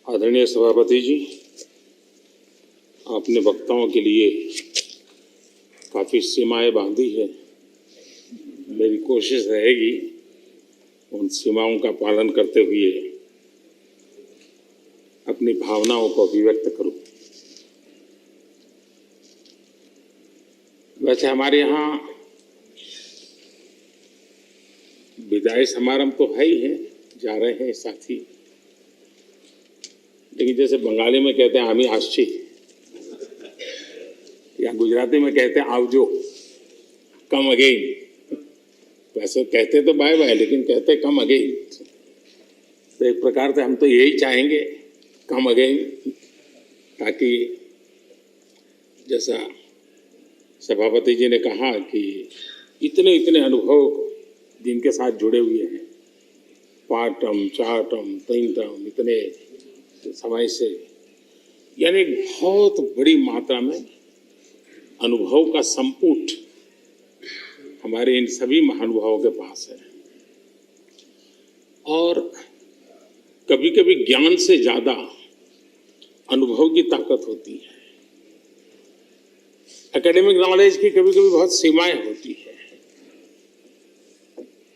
आदरणीय सभापति जी, आपने वक्ताओं के लिए काफ़ी सीमाएं बांधी है। मेरी कोशिश रहेगी उन सीमाओं का पालन करते हुए अपनी भावनाओं को अभिव्यक्त करूं। वैसे हमारे यहाँ विदाई समारंभ तो है ही है, जा रहे हैं साथी, लेकिन जैसे बंगाली में कहते हैं आमी आश्ची, या गुजराती में कहते हैं आवजो, कम अगेन। वैसे कहते तो बाय बाय, लेकिन कहते कम अगेन। तो एक प्रकार से हम तो यही चाहेंगे, कम अगेन, ताकि जैसा सभापति जी ने कहा कि इतने इतने अनुभव जिनके साथ जुड़े हुए हैं, पार्टम चार्टम तीनटम, इतने समय से, यानी बहुत बड़ी मात्रा में अनुभव का संपुट हमारे इन सभी महानुभावों के पास है। और कभी कभी ज्ञान से ज्यादा अनुभव की ताकत होती है। एकेडमिक नॉलेज की कभी कभी बहुत सीमाएं होती है,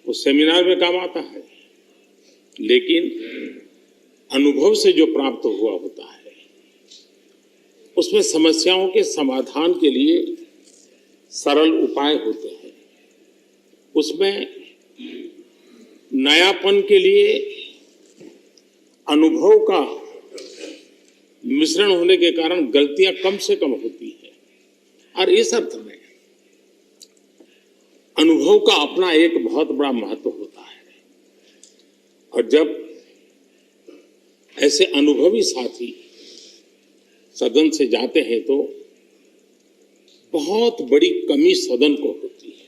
वो सेमिनार में काम आता है, लेकिन अनुभव से जो प्राप्त हुआ होता है उसमें समस्याओं के समाधान के लिए सरल उपाय होते हैं, उसमें नयापन के लिए अनुभव का मिश्रण होने के कारण गलतियां कम से कम होती है। और इस अर्थ में अनुभव का अपना एक बहुत बड़ा महत्व होता है। और जब ऐसे अनुभवी साथी सदन से जाते हैं तो बहुत बड़ी कमी सदन को होती है,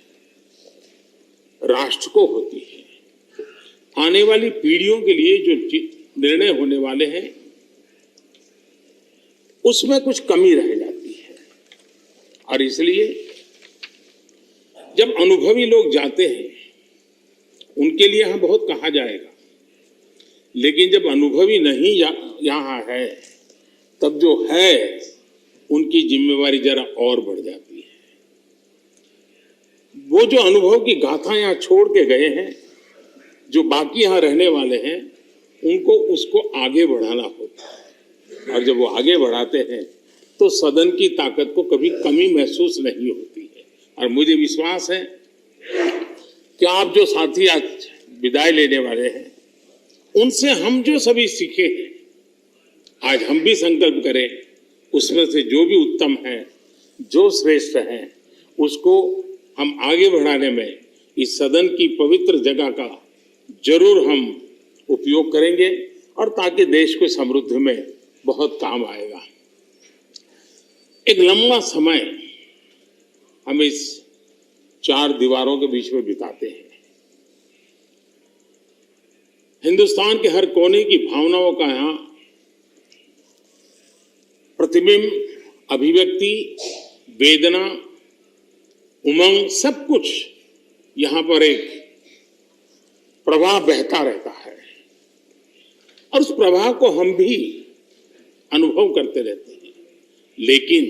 राष्ट्र को होती है। आने वाली पीढ़ियों के लिए जो निर्णय होने वाले हैं उसमें कुछ कमी रह जाती है। और इसलिए जब अनुभवी लोग जाते हैं उनके लिए यहाँ बहुत कहा जाएगा, लेकिन जब अनुभवी नहीं यहाँ है तब जो है उनकी जिम्मेवारी जरा और बढ़ जाती है। वो जो अनुभव की गाथा यहाँ छोड़ के गए हैं, जो बाकी यहाँ रहने वाले हैं, उनको उसको आगे बढ़ाना होता है। और जब वो आगे बढ़ाते हैं तो सदन की ताकत को कभी कमी महसूस नहीं होती है। और मुझे विश्वास है कि आप जो साथी आज विदाई लेने वाले हैं, उनसे हम जो सभी सीखे हैं, आज हम भी संकल्प करें उसमें से जो भी उत्तम है, जो श्रेष्ठ है, उसको हम आगे बढ़ाने में इस सदन की पवित्र जगह का जरूर हम उपयोग करेंगे, और ताकि देश को समृद्धि में बहुत काम आएगा। एक लंबा समय हम इस चार दीवारों के बीच में बिताते हैं। हिंदुस्तान के हर कोने की भावनाओं का यहाँ प्रतिबिंब, अभिव्यक्ति, वेदना, उमंग, सब कुछ यहाँ पर एक प्रवाह बहता रहता है। और उस प्रवाह को हम भी अनुभव करते रहते हैं। लेकिन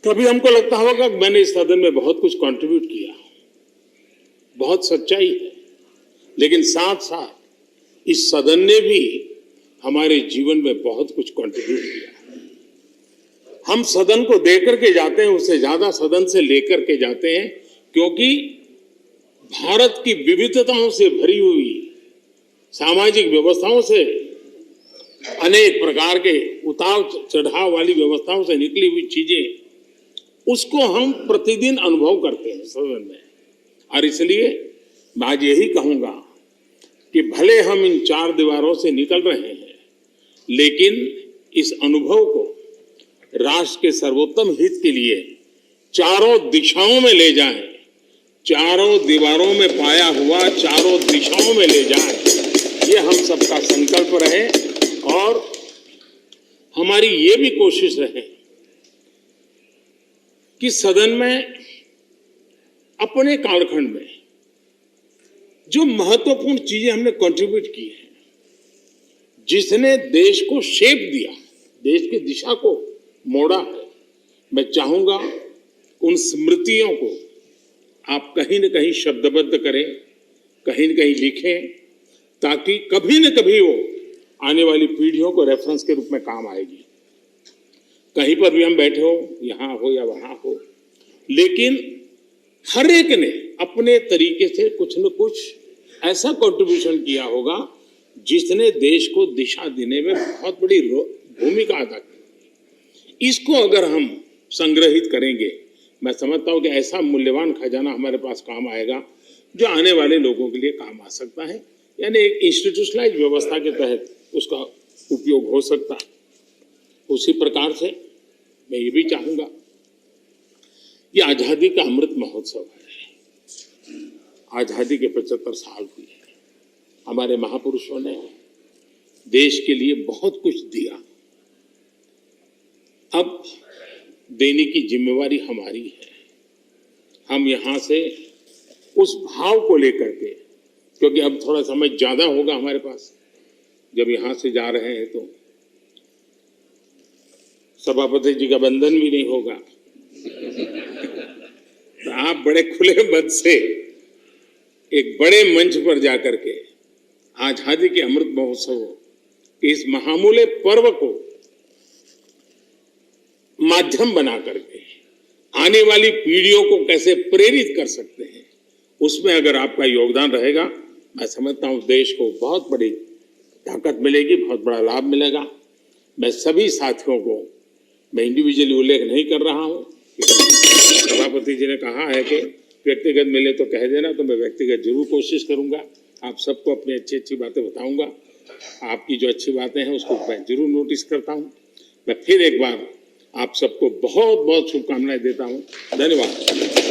कभी हमको लगता होगा कि मैंने इस सदन में बहुत कुछ कंट्रीब्यूट किया, बहुत सच्चाई है, लेकिन साथ साथ इस सदन ने भी हमारे जीवन में बहुत कुछ कंट्रीब्यूट किया। हम सदन को देकर के जाते हैं, उससे ज्यादा सदन से लेकर के जाते हैं, क्योंकि भारत की विविधताओं से भरी हुई सामाजिक व्यवस्थाओं से, अनेक प्रकार के उतार चढ़ाव वाली व्यवस्थाओं से निकली हुई चीजें, उसको हम प्रतिदिन अनुभव करते हैं सदन में। और इसलिए मैं आज यही कहूंगा कि भले हम इन चार दीवारों से निकल रहे हैं, लेकिन इस अनुभव को राष्ट्र के सर्वोत्तम हित के लिए चारों दिशाओं में ले जाएं, चारों दीवारों में पाया हुआ चारों दिशाओं में ले जाएं, ये हम सबका संकल्प रहे। और हमारी ये भी कोशिश रहे कि सदन में अपने कालखंड में जो महत्वपूर्ण चीजें हमने कंट्रीब्यूट की हैं, जिसने देश को शेप दिया, देश की दिशा को मोड़ा है, मैं चाहूंगा उन स्मृतियों को आप कहीं न कहीं शब्दबद्ध करें, कहीं न कहीं लिखें, ताकि कभी न कभी वो आने वाली पीढ़ियों को रेफरेंस के रूप में काम आएगी। कहीं पर भी हम बैठे हो, यहाँ हो या वहाँ हो, लेकिन हर एक ने अपने तरीके से कुछ न कुछ ऐसा कंट्रीब्यूशन किया होगा जिसने देश को दिशा देने में बहुत बड़ी भूमिका अदा की। इसको अगर हम संग्रहित करेंगे, मैं समझता हूं कि ऐसा मूल्यवान खजाना हमारे पास काम आएगा जो आने वाले लोगों के लिए काम आ सकता है, यानी एक इंस्टीट्यूशनलाइज व्यवस्था के तहत उसका उपयोग हो सकता है। उसी प्रकार से मैं ये भी चाहूंगा, ये आजादी का अमृत महोत्सव है। आजादी के 75 साल हुए हैं। हमारे महापुरुषों ने देश के लिए बहुत कुछ दिया। अब देने की जिम्मेवारी हमारी है। हम यहां से उस भाव को लेकर के, क्योंकि अब थोड़ा समय ज्यादा होगा हमारे पास, जब यहां से जा रहे हैं तो सभापति जी का बंधन भी नहीं होगा, तो आप बड़े खुले मन से एक बड़े मंच पर जाकर के आजादी के अमृत महोत्सव के इस महामूल्य पर्व को माध्यम बना करके आने वाली पीढ़ियों को कैसे प्रेरित कर सकते हैं, उसमें अगर आपका योगदान रहेगा, मैं समझता हूं देश को बहुत बड़ी ताकत मिलेगी, बहुत बड़ा लाभ मिलेगा। मैं सभी साथियों को, मैं इंडिविजुअली उल्लेख नहीं कर रहा हूं, सभापति जी ने कहा है कि व्यक्तिगत मिले तो कह देना, तो मैं व्यक्तिगत जरूर कोशिश करूंगा। आप सबको अपनी अच्छी अच्छी बातें बताऊंगा। आपकी जो अच्छी बातें हैं उसको मैं जरूर नोटिस करता हूं। मैं फिर एक बार आप सबको बहुत बहुत शुभकामनाएं देता हूं। धन्यवाद।